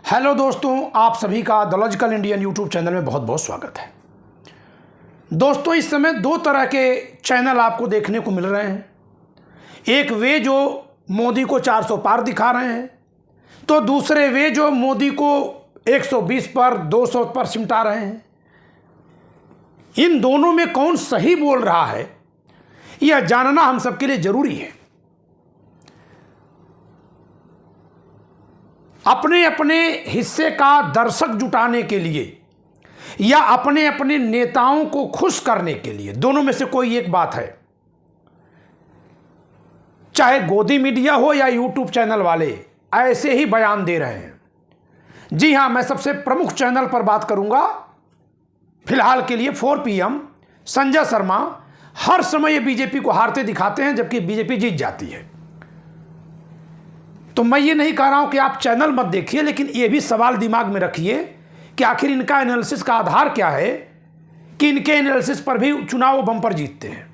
Hello दोस्तों, आप सभी का the logical Indian YouTube channel में बहुत बहुत स्वागत है। दोस्तों, इस समय दो तरह के चैनल आपको देखने को मिल रहे हैं। एक वे जो मोदी को 400 पार दिखा रहे हैं, तो दूसरे वे जो मोदी को 120 पर 200 पर सिमटा रहे हैं। इन दोनों में कौन सही बोल रहा है, यह जानना हम सबके लिए जरूरी है। अपने अपने हिस्से का दर्शक जुटाने के लिए या अपने अपने नेताओं को खुश करने के लिए, दोनों में से कोई एक बात है। चाहे गोदी मीडिया हो या यूट्यूब चैनल वाले ऐसे ही बयान दे रहे हैं। जी हां, मैं सबसे प्रमुख चैनल पर बात करूंगा फिलहाल के लिए। 4 PM संजय शर्मा हर समय ये बीजेपी को हारते दिखाते हैं, जबकि बीजेपी जीत जाती है। तो मैं ये नहीं कह रहा हूं कि आप चैनल मत देखिए, लेकिन ये भी सवाल दिमाग में रखिए कि आखिर इनका एनालिसिस का आधार क्या है कि इनके एनालिसिस पर भी चुनाव बम्पर जीतते हैं।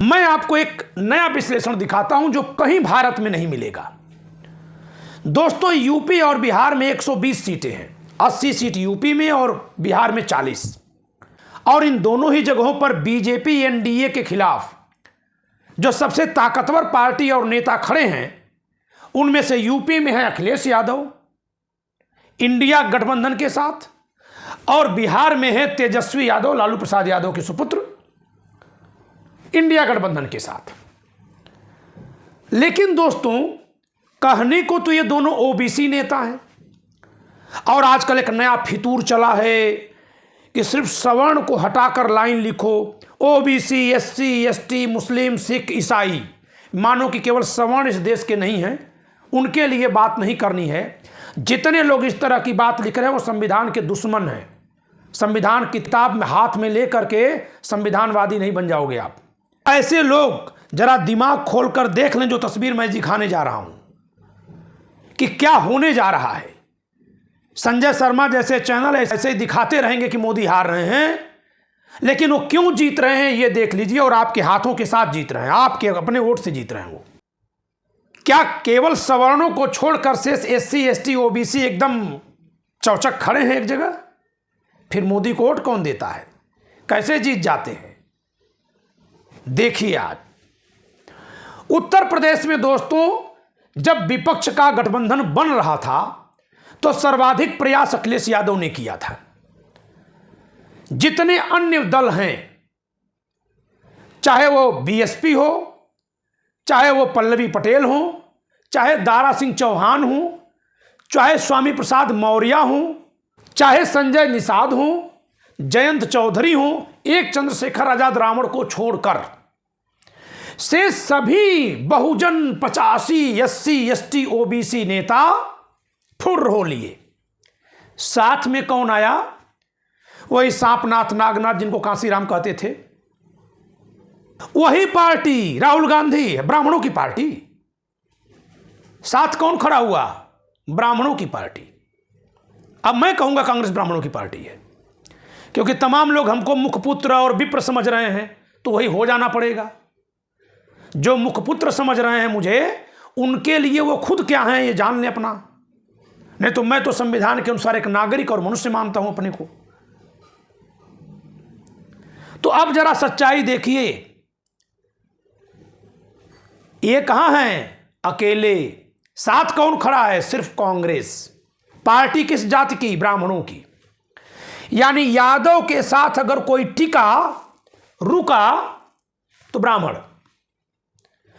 मैं आपको एक नया विश्लेषण दिखाता हूं जो कहीं भारत में नहीं मिलेगा। दोस्तों, यूपी और बिहार में 120 सीटें हैं। 80 सीट यूपी में और बिहार में 40। और इन दोनों ही जगहों पर बीजेपी एनडीए के खिलाफ जो सबसे ताकतवर पार्टी और नेता खड़े हैं, उनमें से यूपी में है अखिलेश यादव इंडिया गठबंधन के साथ, और बिहार में है तेजस्वी यादव लालू प्रसाद यादव के सुपुत्र इंडिया गठबंधन के साथ। लेकिन दोस्तों, कहने को तो ये दोनों ओबीसी नेता हैं, और आजकल एक नया फितूर चला है कि सिर्फ सवर्ण को हटाकर लाइन लिखो, ओबीसी, एससी, एसटी, मुस्लिम, सिख, ईसाई। मानो कि केवल सवर्ण इस देश के नहीं हैं, उनके लिए बात नहीं करनी है। जितने लोग इस तरह की बात लिख रहे हैं वो संविधान के दुश्मन हैं। संविधान किताब में हाथ में लेकर के संविधानवादी नहीं बन जाओगे आप। ऐसे लोग जरा दिमाग खोलकर देख लें जो तस्वीर मैं दिखाने जा रहा हूं कि क्या होने जा रहा है। संजय शर्मा जैसे चैनल ऐसे ही दिखाते रहेंगे कि मोदी हार रहे हैं, लेकिन वो क्यों जीत रहे हैं ये देख लीजिए। और आपके हाथों के साथ जीत रहे हैं, आपके अपने वोट से जीत रहे हैं। वो क्या केवल सवर्णों को छोड़कर शेष एससी, एसटी, ओबीसी एकदम चौचक खड़े हैं एक जगह? फिर मोदी को वोट कौन देता है? कैसे जीत जाते हैं? देखिए, आज उत्तर प्रदेश में दोस्तों, जब विपक्ष का गठबंधन बन रहा था तो सर्वाधिक प्रयास अखिलेश यादव ने किया था। जितने अन्य दल हैं, चाहे वो बीएसपी हो, चाहे वो पल्लवी पटेल हो, चाहे दारा सिंह चौहान हो, चाहे स्वामी प्रसाद मौर्य हो, चाहे संजय निषाद हो, जयंत चौधरी हो, एक चंद्रशेखर आजाद रावण को छोड़कर से सभी बहुजन 85 एससी, एसटी, ओबीसी नेता फुर्र हो लिए। साथ में कौन आया? वही सांपनाथ नागनाथ जिनको कांसीराम कहते थे, वही पार्टी राहुल गांधी, ब्राह्मणों की पार्टी। साथ कौन खड़ा हुआ? ब्राह्मणों की पार्टी। अब मैं कहूंगा कांग्रेस ब्राह्मणों की पार्टी है, क्योंकि तमाम लोग हमको मुखपुत्र और विप्र समझ रहे हैं, तो वही हो जाना पड़ेगा। जो मुखपुत्र समझ रहे हैं मुझे, उनके लिए वो खुद क्या हैं ये जान लें अपना। नहीं तो मैं तो संविधान के अनुसार एक नागरिक और मनुष्य मानता हूं अपने को। तो अब जरा सच्चाई देखिए, ये कहां हैं अकेले? साथ कौन खड़ा है? सिर्फ कांग्रेस पार्टी। किस जाति की? ब्राह्मणों की। यानी यादव के साथ अगर कोई टिका रुका तो ब्राह्मण,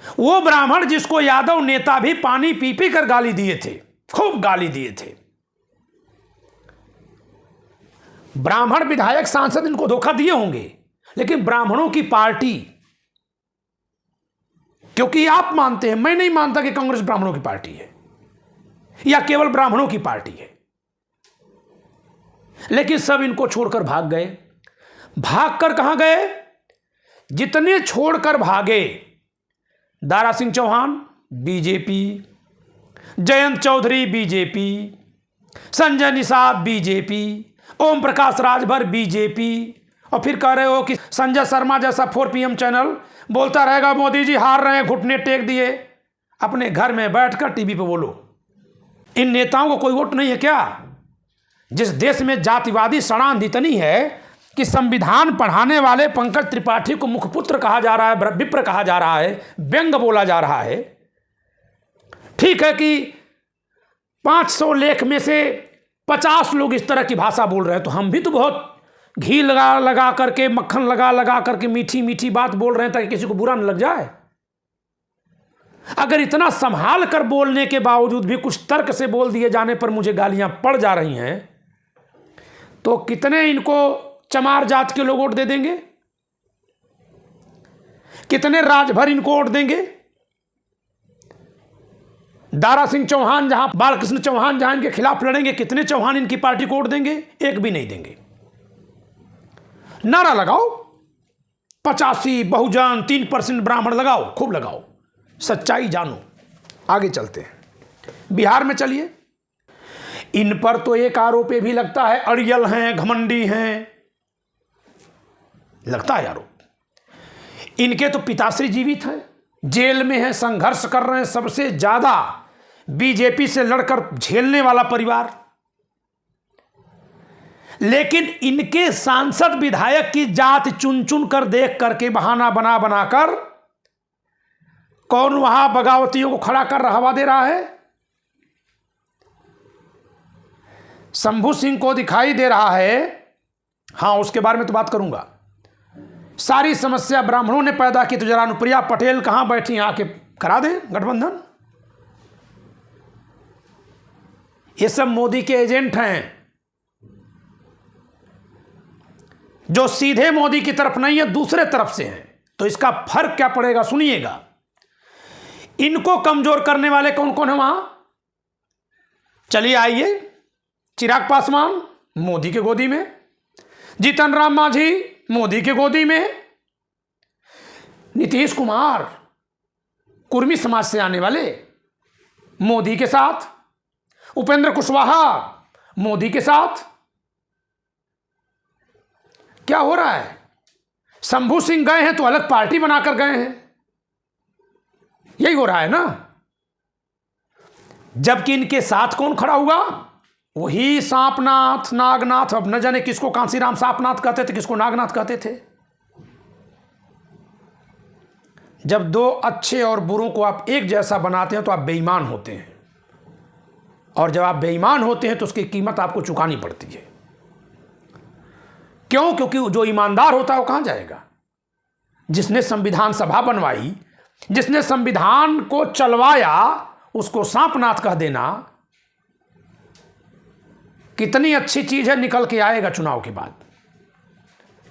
वो ब्राह्मण जिसको यादव नेता भी पानी पी पी कर गाली दिए थे, खूब गाली दिए थे। ब्राह्मण विधायक सांसद इनको धोखा दिए होंगे, लेकिन ब्राह्मणों की पार्टी, क्योंकि आप मानते हैं, मैं नहीं मानता कि कांग्रेस ब्राह्मणों की पार्टी है या केवल ब्राह्मणों की पार्टी है, लेकिन सब इनको छोड़कर भाग गए। भागकर कहां गए? जितने छोड़कर भागे, Dara Singh Chauhan BJP, Jayant Chaudhary BJP, Sanjay Nishad BJP, Om Prakash Rajbhar BJP, और फिर कह रहे हो कि संजय शर्मा जैसा 4 PM चैनल बोलता रहेगा मोदी जी हार रहे हैं, घुटने टेक दिए। अपने घर में बैठकर टीवी पे बोलो, इन नेताओं को कोई वोट नहीं है क्या? जिस देश में जातिवादी सड़ांध इतनी है कि संविधान पढ़ाने वाले पंकज त्रिपाठी को मुखपुत्र कहा जा रहा है, विप्र कहा जा रहा है, व्यंग बोला जा रहा है। ठीक है कि 500 लेख में से 50 लोग इस तरह की भाषा बोल रहे हैं, तो हम भी तो बहुत घी लगा लगा करके, मक्खन लगा लगा करके मीठी मीठी बात बोल रहे हैं ताकि किसी को बुरा न लग जाए। अगर इतना संभाल कर बोलने के बावजूद भी कुछ तर्क से बोल दिए जाने पर मुझे गालियां पड़ जा रही हैं, तो कितने इनको चमार जात के लोग वोट दे देंगे? कितने राजभर इनको वोट देंगे? दारा सिंह चौहान जहां, बालकृष्ण चौहान जहां इनके खिलाफ लड़ेंगे, कितने चौहान इनकी पार्टी को वोट देंगे? एक भी नहीं देंगे। नारा लगाओ 85 बहुजन, 3% ब्राह्मण लगाओ, खूब लगाओ, सच्चाई जानो। आगे चलते हैं। बिहार में चलिए, इन पर तो एक आरोप भी लगता है, अड़ियल हैं, घमंडी हैं, लगता है आरोप। इनके तो पिताश्री जीवित हैं, जेल में हैं, संघर्ष कर रहे हैं, सबसे ज्यादा बीजेपी से लड़कर झेलने वाला परिवार। लेकिन इनके सांसद विधायक की जात चुन चुन कर देख करके बहाना बना बनाकर कौन वहां बगावतियों को खड़ा कर हवा दे रहा है? शंभू सिंह को दिखाई दे रहा है। हां, उसके बारे में तो बात करूंगा। सारी समस्या ब्राह्मणों ने पैदा की, तो जरा अनुप्रिया पटेल कहां बैठी, आके करा दें गठबंधन। ये सब मोदी के एजेंट हैं, जो सीधे मोदी की तरफ नहीं है, दूसरे तरफ से हैं। तो इसका फर्क क्या पड़ेगा, सुनिएगा। इनको कमजोर करने वाले कौन कौन है वहां? चलिए आइए। चिराग पासवान मोदी के गोदी में, जीतन राम मांझी मोदी के गोदी में, नीतीश कुमार कुर्मी समाज से आने वाले मोदी के साथ, उपेंद्र कुशवाहा मोदी के साथ। क्या हो रहा है? शंभू सिंह गए हैं तो अलग पार्टी बनाकर गए हैं, यही हो रहा है ना। जबकि इनके साथ कौन खड़ा हुआ? वही सांपनाथ, नागनाथ। अब न जाने किसको कांसीराम सांपनाथ कहते थे, किसको नागनाथ कहते थे। जब दो अच्छे और बुरों को आप एक जैसा बनाते हैं तो आप बेईमान होते हैं, और जब आप बेईमान होते हैं तो उसकी कीमत आपको चुकानी पड़ती है। क्यों? क्योंकि जो ईमानदार होता है वो कहां जाएगा? जिसने संविधान सभा बनवाई, जिसने संविधान को चलवाया, उसको सांपनाथ कह देना कितनी अच्छी चीज है, निकल के आएगा चुनाव के बाद।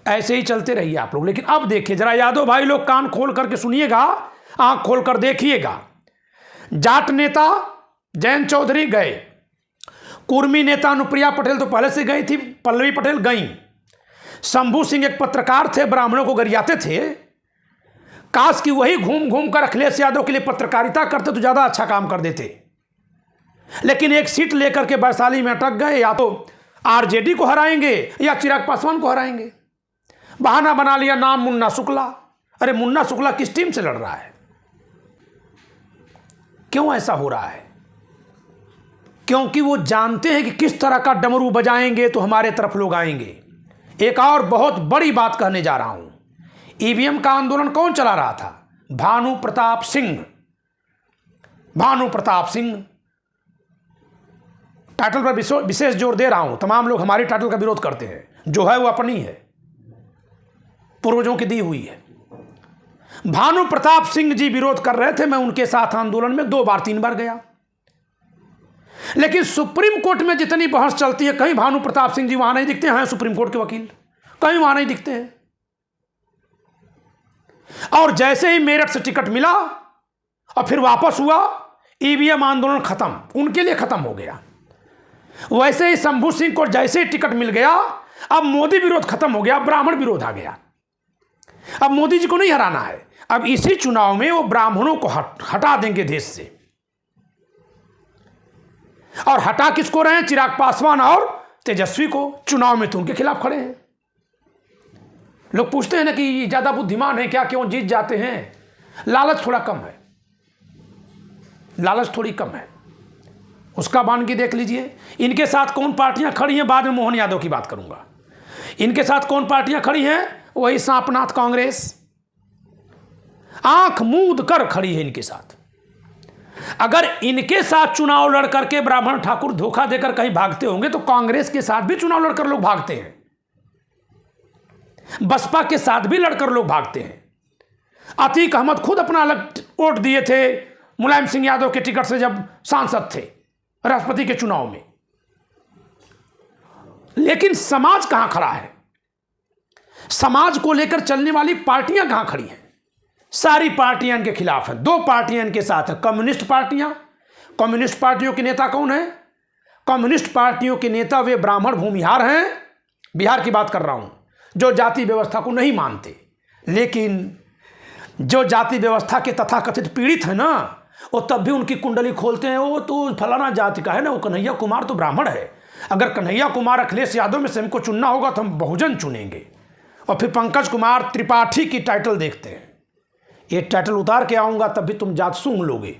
ऐसे ही चलते रहिए आप लोग। लेकिन अब देखिए जरा, यादव भाई लोग कान खोल करके सुनिएगा, आंख खोल कर देखिएगा। जाट नेता जयंत चौधरी गए, कुर्मी नेता अनुप्रिया पटेल तो पहले से गई थी, पल्लवी पटेल गई। शंभू सिंह एक पत्रकार थे, ब्राह्मणों को गरियाते थे। काश कि वही घूम घूम कर अखिलेश यादव के लिए पत्रकारिता करते तो ज्यादा अच्छा काम कर देते। लेकिन एक सीट लेकर के वैशाली में अटक गए, या तो आरजेडी को हराएंगे या चिराग पासवान को हराएंगे। बहाना बना लिया नाम मुन्ना शुक्ला। अरे मुन्ना शुक्ला किस टीम से लड़ रहा है? क्यों ऐसा हो रहा है? क्योंकि वो जानते हैं कि किस तरह का डमरू बजाएंगे तो हमारे तरफ लोग आएंगे। एक और बहुत बड़ी बात कहने जा रहा हूं। ईवीएम का आंदोलन कौन चला रहा था? भानु प्रताप सिंह। भानु प्रताप सिंह। टाइटल पर विशेष जोर दे रहा हूं। तमाम लोग हमारी टाइटल का विरोध करते हैं, जो है वो अपनी है, पूर्वजों की दी हुई है। भानु प्रताप सिंह जी विरोध कर रहे थे, मैं उनके साथ आंदोलन में 2 बार 3 बार गया। लेकिन सुप्रीम कोर्ट में जितनी बहस चलती है, कहीं भानु प्रताप सिंह जी वहां नहीं दिखते हैं। सुप्रीम कोर्ट के वकील कहीं वहां नहीं दिखते हैं। और जैसे ही मेरठ से टिकट मिला और फिर वापस हुआ, ईवीएम आंदोलन खत्म, उनके लिए खत्म हो गया। वैसे ही शंभू सिंह को जैसे ही टिकट मिल गया, अब मोदी विरोध खत्म हो गया, ब्राह्मण विरोध आ गया। अब मोदी जी को नहीं हराना है। अब इसी चुनाव में वो ब्राह्मणों को हटा देंगे देश से। और हटा किसको रहे हैं? चिराग पासवान और तेजस्वी को। चुनाव में तो उनके खिलाफ खड़े हैं। लोग पूछते हैं ना कि ज्यादा बुद्धिमान है क्या, क्यों जीत जाते हैं? लालच थोड़ा कम है, लालच थोड़ी कम है। उसका बानगी देख लीजिए। इनके साथ कौन पार्टियां खड़ी हैं, बाद में मोहन यादव की बात करूंगा। इनके साथ कौन पार्टियां खड़ी हैं, वही सांपनाथ कांग्रेस, आंख मूंद कर खड़ी है इनके साथ। अगर इनके साथ चुनाव लड़ करके ब्राह्मण ठाकुर धोखा देकर कहीं भागते होंगे तो कांग्रेस के साथ भी चुनाव लड़कर लोग भागते हैं, बसपा के साथ भी लड़कर लोग भागते हैं। अतीक अहमद खुद अपना अलग वोट दिए थे मुलायम सिंह यादव के टिकट से जब सांसद थे राष्ट्रपति के चुनाव में। लेकिन समाज कहां खड़ा है, समाज को लेकर चलने वाली पार्टियां कहां खड़ी हैं? सारी पार्टियां इनके खिलाफ हैं। दो पार्टियां इनके साथ हैं, कम्युनिस्ट पार्टियां। कम्युनिस्ट पार्टियों के नेता कौन है? कम्युनिस्ट पार्टियों के नेता वे ब्राह्मण भूमिहार हैं, बिहार की बात कर रहा हूं, जो जाति व्यवस्था को नहीं मानते। लेकिन जो जाति व्यवस्था के तथाकथित पीड़ित है ना, वो तब भी उनकी कुंडली खोलते हैं, वो तो फलाना जाति का है ना, वो कन्हैया कुमार तो ब्राह्मण है। अगर कन्हैया कुमार अखिलेश यादव में से हमको चुनना होगा तो हम बहुजन चुनेंगे। और फिर पंकज कुमार त्रिपाठी की टाइटल देखते हैं, ये टाइटल उतार के आऊँगा तब भी तुम जात सूंघ लोगे,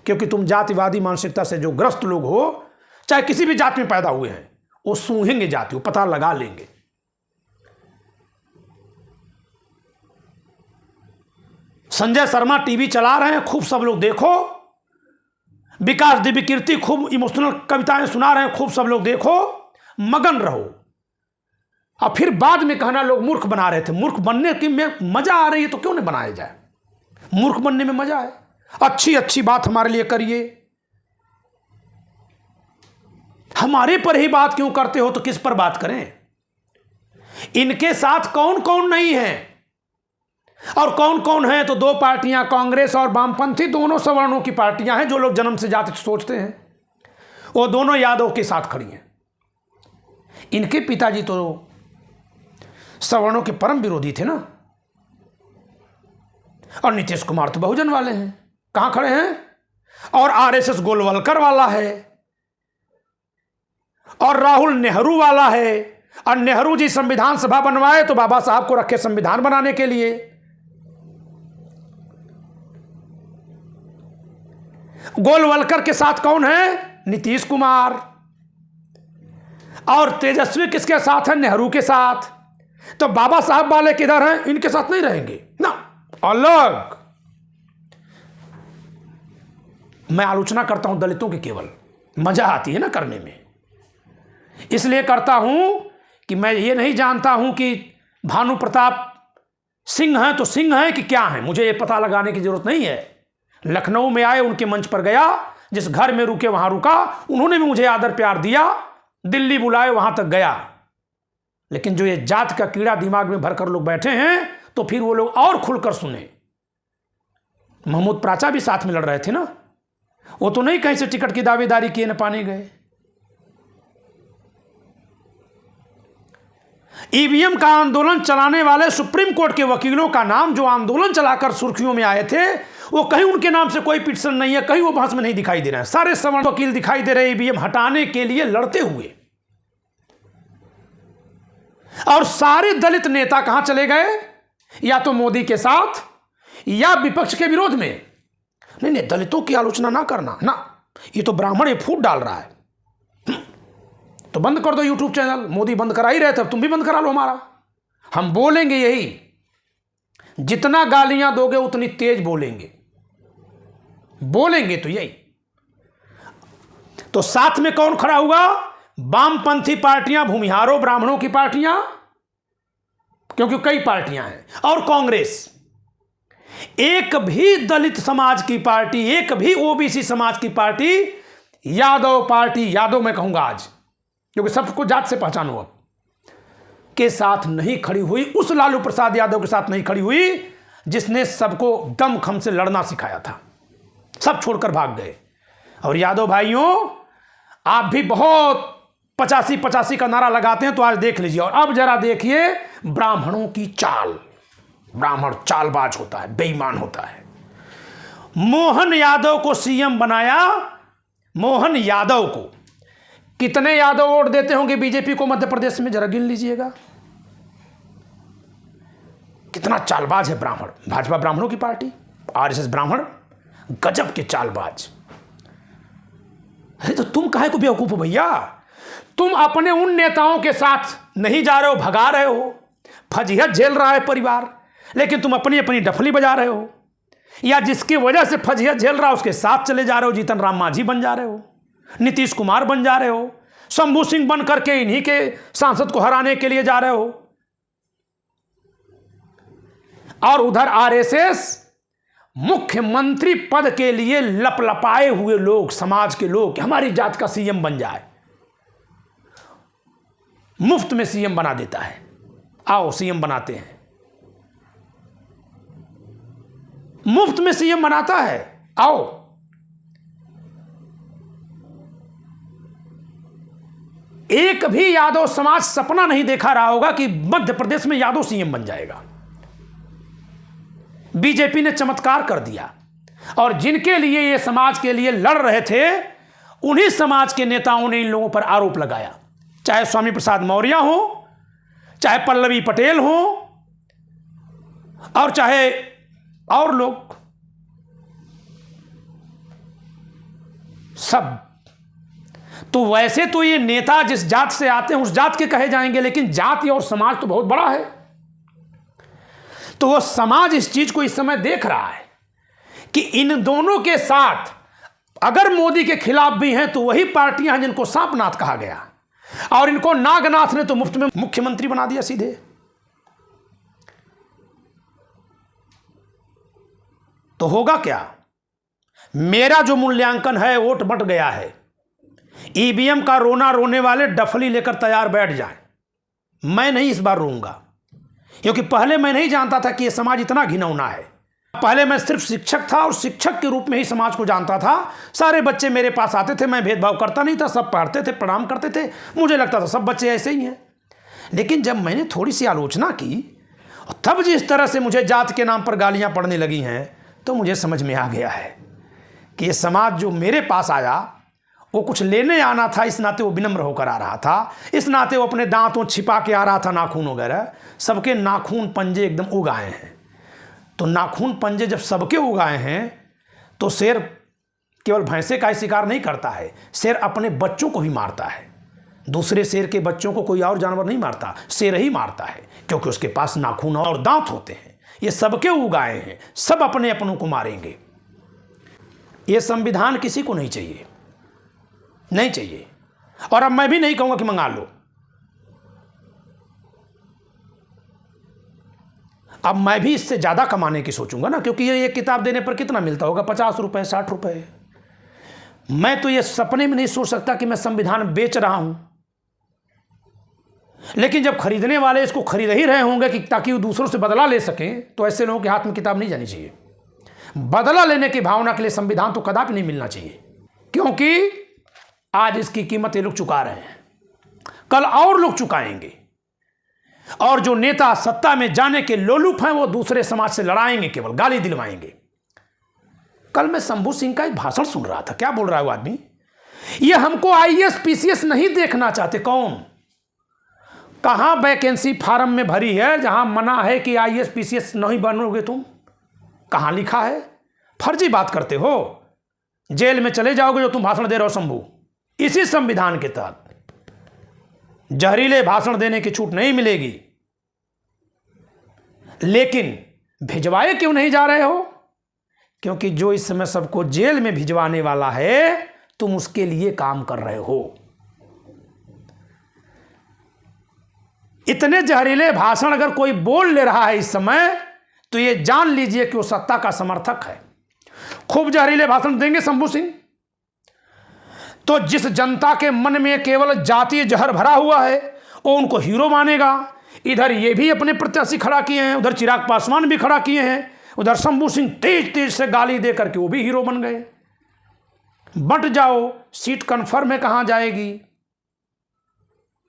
क्योंकि तुम जातिवादी मानसिकता से जो ग्रस्त लोग हो, चाहे किसी भी जात में पैदा हुए हैं, वो सूंघेंगे जाति, वो पता लगा लेंगे। संजय शर्मा टीवी चला रहे हैं, खूब सब लोग देखो। विकास दिव्य कीर्ति खूब इमोशनल कविताएं सुना रहे हैं, खूब सब लोग देखो, मगन रहो। और फिर बाद में कहना लोग मूर्ख बना रहे थे। मूर्ख बनने की में मजा आ रही है तो क्यों नहीं बनाया जाए? मूर्ख बनने में मजा है। अच्छी अच्छी बात हमारे लिए करिए। हमारे पर ही बात क्यों करते हो, तो किस पर बात करें? इनके साथ कौन कौन नहीं है और कौन कौन है? तो दो पार्टियां, कांग्रेस और वामपंथी, दोनों सवर्णों की पार्टियां हैं। जो लोग जन्म से जाति सोचते हैं वो दोनों यादव के साथ खड़ी हैं। इनके पिताजी तो सवर्णों के परम विरोधी थे ना। और नीतीश कुमार तो बहुजन वाले हैं, कहां खड़े हैं? और आरएसएस गोलवलकर वाला है, और राहुल नेहरू वाला है। और नेहरू जी संविधान सभा बनवाए तो बाबा साहब को रखे संविधान बनाने के लिए। गोलवलकर के साथ कौन है? नीतीश कुमार। और तेजस्वी किसके साथ है? नेहरू के साथ। तो बाबा साहब वाले किधर हैं? इनके साथ नहीं रहेंगे ना, अलग। मैं आलोचना करता हूं दलितों की, केवल मजा आती है ना करने में, इसलिए करता हूं कि मैं ये नहीं जानता हूं कि भानु प्रताप सिंह हैं तो सिंह हैं कि क्या हैं, मुझे ये पता लगाने की जरूरत नहीं है। लखनऊ में आए, उनके मंच पर गया, जिस घर में रुके वहां रुका, उन्होंने भी मुझे आदर प्यार दिया। दिल्ली बुलाए, वहां तक गया। लेकिन जो ये जात का कीड़ा दिमाग में भरकर लोग बैठे हैं, तो फिर वो लोग और खुलकर सुने। महमूद प्राचा भी साथ में लड़ रहे थे ना, वो तो नहीं कहीं से टिकट की दावेदारी किए न पाने गए। ईवीएम का आंदोलन चलाने वाले सुप्रीम कोर्ट के वकीलों का नाम, जो आंदोलन चलाकर सुर्खियों में आए थे, वो कहीं उनके नाम से कोई पिटीशन नहीं है, कहीं वो बहस में नहीं दिखाई दे रहे हैं। सारे सवर्ण वकील दिखाई दे रहे हैं ईवीएम हटाने के लिए लड़ते हुए। और सारे दलित नेता कहां चले गए? या तो मोदी के साथ या विपक्ष के विरोध में। नहीं नहीं, दलितों की आलोचना ना करना ना, ये तो ब्राह्मण ये फूट डाल रहा है। तो बंद कर दो यूट्यूब चैनल, मोदी बंद करा ही रहे थे, तुम भी बंद करा लो हमारा। हम बोलेंगे यही, जितना गालियां दोगे उतनी तेज बोलेंगे, बोलेंगे तो यही। तो साथ में कौन खड़ा हुआ? वामपंथी पार्टियां, भूमिहारों ब्राह्मणों की पार्टियां, क्योंकि कई पार्टियां हैं, और कांग्रेस। एक भी दलित समाज की पार्टी, एक भी ओबीसी समाज की पार्टी, यादव पार्टी, यादव मैं कहूंगा आज, क्योंकि सबको जात से पहचानो, अब के साथ नहीं खड़ी हुई। उस लालू प्रसाद यादव के साथ नहीं खड़ी हुई जिसने सबको दमखम से लड़ना सिखाया था। सब छोड़कर भाग गए। और यादव भाइयों, आप भी बहुत 85-85 का नारा लगाते हैं, तो आज देख लीजिए। और अब जरा देखिए ब्राह्मणों की चाल। ब्राह्मण चालबाज होता है, बेईमान होता है। मोहन यादव को सीएम बनाया। मोहन यादव को कितने यादव वोट देते होंगे बीजेपी को मध्य प्रदेश में, जरा गिन लीजिएगा। कितना चालबाज है ब्राह्मण। भाजपा ब्राह्मणों की पार्टी, आरएसएस ब्राह्मण, गजब के चालबाज। अरे तो तुम काहे को बेवकूफ हो भैया? तुम अपने उन नेताओं के साथ नहीं जा रहे हो, भगा रहे हो, फजीहत झेल रहा है परिवार, लेकिन तुम अपनी अपनी डफली बजा रहे हो, या जिसकी वजह से फजीहत झेल रहा है उसके साथ चले जा रहे हो। जीतन राम मांझी बन जा रहे हो, नीतीश कुमार बन जा रहे हो, शंभू सिंह बन करके इन्हीं के सांसद को हराने के लिए जा रहे हो। और उधर आरएसएस मुख्यमंत्री पद के लिए लपलपाए हुए लोग, समाज के लोग, हमारी जात का सीएम बन जाए, मुफ्त में सीएम बना देता है। आओ सीएम बनाते हैं, मुफ्त में सीएम बनाता है, आओ। एक भी यादव समाज सपना नहीं देखा रहा होगा कि मध्य प्रदेश में यादव सीएम बन जाएगा। बीजेपी ने चमत्कार कर दिया, और जिनके लिए ये समाज के लिए लड़ रहे थे उन्हीं समाज के नेताओं ने इन लोगों पर आरोप लगाया, चाहे स्वामी प्रसाद मौर्य हो, चाहे पल्लवी पटेल हो, और चाहे और लोग, सब। तो वैसे तो ये नेता जिस जात से आते हैं उस जात के कहे जाएंगे, लेकिन जाति और समाज तो बहुत बड़ा है। तो वो समाज इस चीज को इस समय देख रहा है कि इन दोनों के साथ अगर मोदी के खिलाफ भी हैं तो वही पार्टियां हैं जिनको सांपनाथ कहा गया, और इनको नागनाथ ने तो मुफ्त में मुख्यमंत्री बना दिया सीधे। तो होगा क्या? मेरा जो मूल्यांकन है, वोट बंट गया है। ईवीएम का रोना रोने वाले डफली लेकर तैयार बैठ जाएं। मैं नहीं इस बार रोऊंगा, क्योंकि पहले मैं नहीं जानता था कि यह समाज इतना घिनौना है। पहले मैं सिर्फ शिक्षक था और शिक्षक के रूप में ही समाज को जानता था। सारे बच्चे मेरे पास आते थे, मैं भेदभाव करता नहीं था, सब पढ़ते थे, प्रणाम करते थे, मुझे लगता था सब बच्चे ऐसे ही हैं। लेकिन जब मैंने थोड़ी सी आलोचना की, तब जिस तरह से मुझे जात के नाम पर गालियां पड़ने लगी हैं, तो मुझे समझ में आ गया है कि ये समाज जो मेरे पास आया वो कुछ लेने आना था, इस नाते वो विनम्र होकर आ रहा था, इस नाते वो अपने दांतों छिपा के आ रहा था, नाखून वगैरह। सबके नाखून पंजे एकदम उगाए हैं। तो नाखून पंजे जब सबके उगाए हैं तो शेर केवल भैंसे का ही शिकार नहीं करता है, शेर अपने बच्चों को भी मारता है। दूसरे शेर के बच्चों को कोई और जानवर नहीं मारता, शेर ही मारता है, क्योंकि उसके पास नाखून और दांत होते हैं। ये सबके उगाए हैं, सब अपने अपनों को मारेंगे। ये संविधान किसी को नहीं चाहिए, नहीं चाहिए। और अब मैं भी नहीं कहूंगा कि मंगा लो। अब मैं भी इससे ज़्यादा कमाने की सोचूंगा ना, क्योंकि ये एक किताब देने पर कितना मिलता होगा? 50 रुपए, 60 रुपए। मैं तो ये सपने में नहीं सोच सकता कि मैं संविधान बेच रहा हूं। लेकिन जब खरीदने वाले इसको खरीद ही रहे होंगे कि ताकि वो दूसरों से बदला ले सकें, तो ऐसे लोगों के हाथ में किताब नहीं जानी चाहिए। बदला लेने की भावना के लिए संविधान तो कदापि नहीं मिलना चाहिए, क्योंकि आज इसकी कीमत ये लोग चुका रहे हैं, कल और लोग चुकाएंगे। और जो नेता सत्ता में जाने के लोलुप हैं वो दूसरे समाज से लड़ाएंगे, केवल गाली दिलवाएंगे। कल मैं शंभू सिंह का एक भाषण सुन रहा था। क्या बोल रहा है वो आदमी? ये हमको आईएएस पीसीएस नहीं देखना चाहते। कौन? कहां वैकेंसी फार्म में भरी है जहां मना है कि आईएएस पीसीएस नहीं बनोगे तुम? कहां लिखा है? फर्जी बात करते हो, जेल में चले जाओगे जो तुम भाषण दे रहे हो शंभू। इसी संविधान के तहत जहरीले भाषण देने की छूट नहीं मिलेगी। लेकिन भिजवाए क्यों नहीं जा रहे हो? क्योंकि जो इस समय सबको जेल में भिजवाने वाला है, तुम उसके लिए काम कर रहे हो। इतने जहरीले भाषण अगर कोई बोल ले रहा है इस समय, तो ये जान लीजिए कि वो सत्ता का समर्थक है। खूब जहरीले भाषण देंगे शंभू सिंह, तो जिस जनता के मन में केवल जातीय जहर भरा हुआ है वो उनको हीरो मानेगा। इधर ये भी अपने प्रत्याशी खड़ा किए हैं, उधर चिराग पासवान भी खड़ा किए हैं, उधर शंभू सिंह तेज तेज से गाली दे करके वो भी हीरो बन गए। बंट जाओ, सीट कंफर्म है। कहां जाएगी?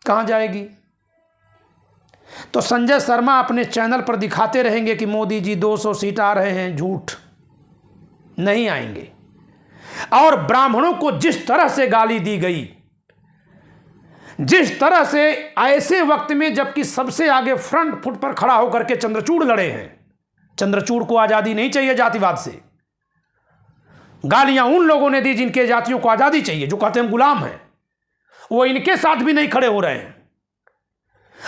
कहां जाएगी? तो संजय शर्मा अपने चैनल पर दिखाते रहेंगे कि मोदी जी 200 सीट आ रहे हैं। झूठ, नहीं आएंगे। और ब्राह्मणों को जिस तरह से गाली दी गई, जिस तरह से ऐसे वक्त में जबकि सबसे आगे फ्रंट फुट पर खड़ा होकर के चंद्रचूड़ लड़े हैं, चंद्रचूड़ को आजादी नहीं चाहिए जातिवाद से, गालियां उन लोगों ने दी जिनके जातियों को आज़ादी चाहिए, जो कहते हैं हम गुलाम हैं, वो इनके साथ भी नहीं खड़े हो रहे हैं।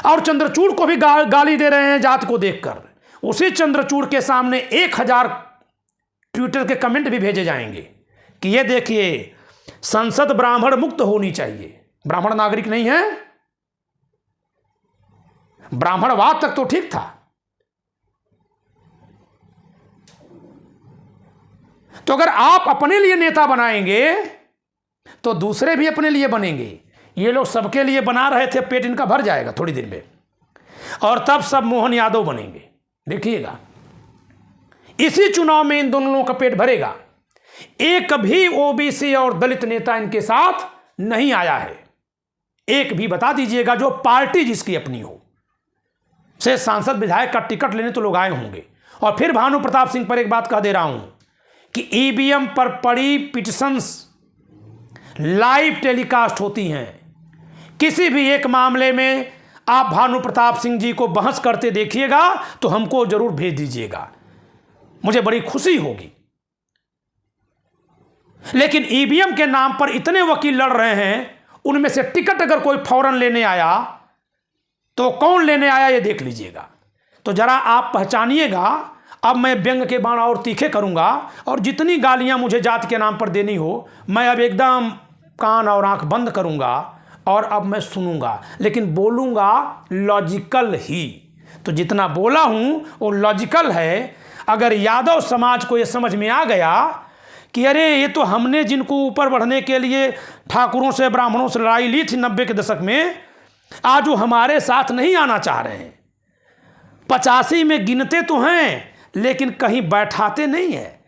और चंद्रचूड़ को भी गाली दे रहे हैं जात को देखकर। उसी चंद्रचूड़ के सामने 1000 ट्विटर के कमेंट भी भेजे जाएंगे कि ये देखिए, संसद ब्राह्मण मुक्त होनी चाहिए। ब्राह्मण नागरिक नहीं है, ब्राह्मणवाद तक तो ठीक था। तो अगर आप अपने लिए नेता बनाएंगे तो दूसरे भी अपने लिए बनेंगे। ये लोग सबके लिए बना रहे थे, पेट इनका भर जाएगा थोड़ी देर में, और तब सब मोहन यादव बनेंगे। देखिएगा, इसी चुनाव में इन दोनों लोगों का पेट भरेगा। एक भी ओबीसी और दलित नेता इनके साथ नहीं आया है, एक भी बता दीजिएगा, जो पार्टी जिसकी अपनी हो। से सांसद विधायक का टिकट लेने तो लोग आए होंगे। और फिर भानु प्रताप सिंह पर एक बात कह दे रहा हूं कि ईवीएम पर पड़ी पिटिशंस लाइव टेलीकास्ट होती हैं। किसी भी एक मामले में आप भानु प्रताप सिंह जी को बहस करते देखिएगा तो हमको जरूर भेज दीजिएगा, मुझे बड़ी खुशी होगी। लेकिन ईवीएम के नाम पर इतने वकील लड़ रहे हैं, उनमें से टिकट अगर कोई फौरन लेने आया तो कौन लेने आया ये देख लीजिएगा। तो जरा आप पहचानिएगा। अब मैं व्यंग के बाण और तीखे करूंगा, और जितनी गालियां मुझे जात के नाम पर देनी हो, मैं अब एकदम कान और आंख बंद करूंगा और अब मैं सुनूंगा, लेकिन बोलूंगा लॉजिकल ही। तो जितना बोला हूं वो लॉजिकल है। अगर यादव समाज को ये समझ में आ गया कि अरे ये तो हमने जिनको ऊपर बढ़ने के लिए ठाकुरों से ब्राह्मणों से लड़ाई ली थी 90 के दशक में, आज वो हमारे साथ नहीं आना चाह रहे हैं। 85 में गिनते तो हैं लेकिन कहीं बैठाते नहीं हैं।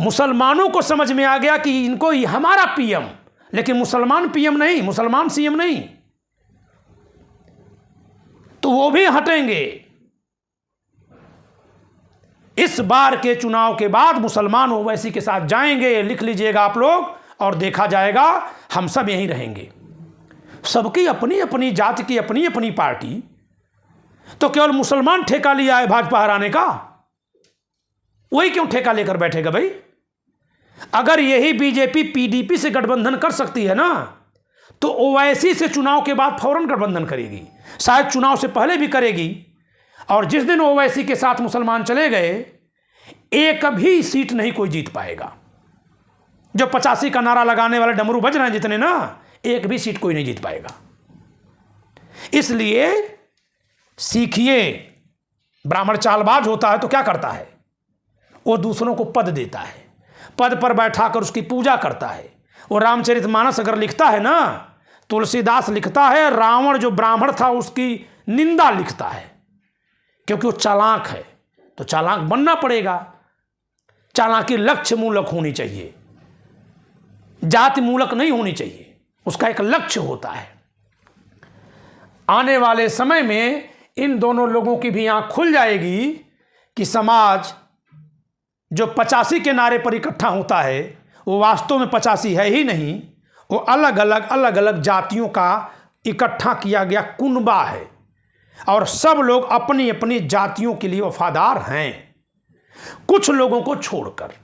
मुसलमानों को समझ में आ गया कि इनको हमारा पीएम, लेकिन मुसलमान पीएम नहीं, मुसलमान सीएम नहीं, तो वो भी हटेंगे। इस बार के चुनाव के बाद मुसलमान ओवैसी के साथ जाएंगे, लिख लीजिएगा आप लोग, और देखा जाएगा हम सब यहीं रहेंगे। सबकी अपनी अपनी जाति की अपनी अपनी पार्टी, तो केवल मुसलमान ठेका लिया है भाजपा हराने का, वही क्यों ठेका लेकर बैठेगा भाई? अगर यही बीजेपी पीडीपी से गठबंधन कर सकती है ना, तो ओवैसी से चुनाव के बाद फौरन गठबंधन करेगी, शायद चुनाव से पहले भी करेगी। और जिस दिन ओवैसी के साथ मुसलमान चले गए, एक भी सीट नहीं कोई जीत पाएगा। जो 85 का नारा लगाने वाले डमरू बज रहे हैं जितने ना, एक भी सीट कोई नहीं जीत पाएगा। इसलिए सीखिए, ब्राह्मण चालबाज होता है तो क्या करता है? वो दूसरों को पद देता है, पद पर बैठाकर उसकी पूजा करता है। वो रामचरितमानस अगर लिखता है ना, तुलसीदास लिखता है, रावण जो ब्राह्मण था उसकी निंदा लिखता है, क्योंकि वो चालाक है। तो चालाक बनना पड़ेगा। चालाकी लक्ष्य मूलक होनी चाहिए, जाति मूलक नहीं होनी चाहिए। उसका एक लक्ष्य होता है। आने वाले समय में इन दोनों लोगों की भी आंख खुल जाएगी कि समाज जो 85 के नारे पर इकट्ठा होता है, वो वास्तव में 85 है ही नहीं, वो अलग अलग जातियों का इकट्ठा किया गया कुनबा है। और सब लोग अपनी अपनी जातियों के लिए वफादार हैं, कुछ लोगों को छोड़कर।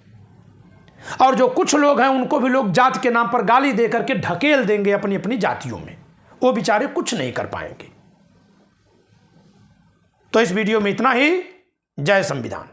और जो कुछ लोग हैं उनको भी लोग जात के नाम पर गाली दे करके ढकेल देंगे अपनी अपनी जातियों में, वो बेचारे कुछ नहीं कर पाएंगे। तो इस वीडियो में इतना ही। जय संविधान।